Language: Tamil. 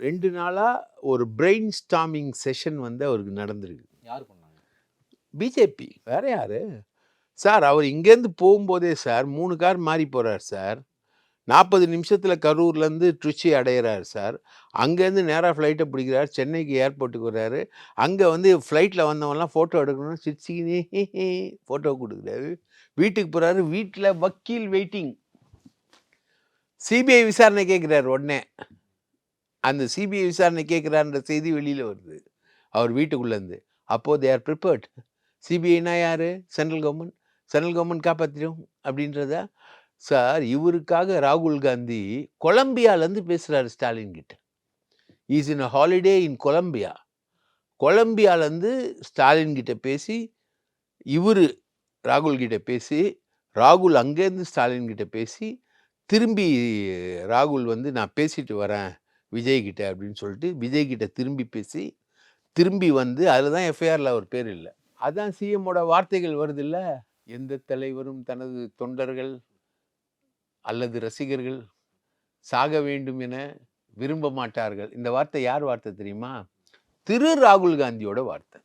2 நாளா ஒரு பிரெயின் ஸ்டார்மிங் செஷன் வந்து அவருக்கு நடந்திருக்கு. யார் பண்ணாங்க? பிஜேபி. வேற யாரு? சார் அவர் இங்கேருந்து போகும்போதே சார் 3 கார் மாறி போறார் சார். 40 நிமிஷத்துல கரூர்லேருந்து ட்ரிச்சி அடையிறார் சார். அங்கேருந்து நேரா ஃப்ளைட்ட பிடிக்கிறார். சென்னைக்கு ஏர்போர்ட்டுக்கு வர்றாரு. அங்க வந்து ஃப்ளைட்ல வந்தவன்லாம் ஃபோட்டோ எடுக்கணும்னு சிரிச்சுக்கினே ஃபோட்டோ குடுக்குறாரு. வீட்டுக்கு போறாரு. வீட்ல வக்கீல் வெயிட்டிங். சிபிஐ விசாரணை கேட்கிறார் உடனே. அந்த சிபிஐ விசாரணை கேட்கிறார்ன்ற செய்தி வெளியில வருது. அவர் வீட்டுக்குள்ளேருந்து. அப்போ தே ஆர் ப்ரிப்பேர்ட். சிபிஐனா யாரு? Central government. சென்ட்ரல் கவர்மெண்ட் காப்பாத்திடும் அப்படின்றதா? சார் இவருக்காக ராகுல் காந்தி கொலம்பியாலேருந்து பேசுறாரு ஸ்டாலின் கிட்ட. Is in a holiday in Colombia. கொலம்பியாலேருந்து ஸ்டாலின் கிட்ட பேசி, இவரு ராகுல் கிட்ட பேசி, ராகுல் அங்கேருந்து ஸ்டாலின் கிட்ட பேசி, திரும்பி ராகுல் வந்து நான் பேசிட்டு வரேன் விஜய் கிட்ட அப்படின்னு சொல்லிட்டு விஜய் கிட்ட திரும்பி பேசி, திரும்பி வந்து அதில் தான் எஃப்ஐஆரில் அவர் பேர் இல்லை. அதான் சிஎம்மோட வார்த்தைகள் வருது இல்ல, எந்த தலைவரும் தனது தொண்டர்கள் அல்லது ரசிகர்கள் சாக வேண்டும் என விரும்ப மாட்டார்கள். இந்த வார்த்தை யார் வார்த்தை தெரியுமா? திரு ராகுல் காந்தியோட வார்த்தை.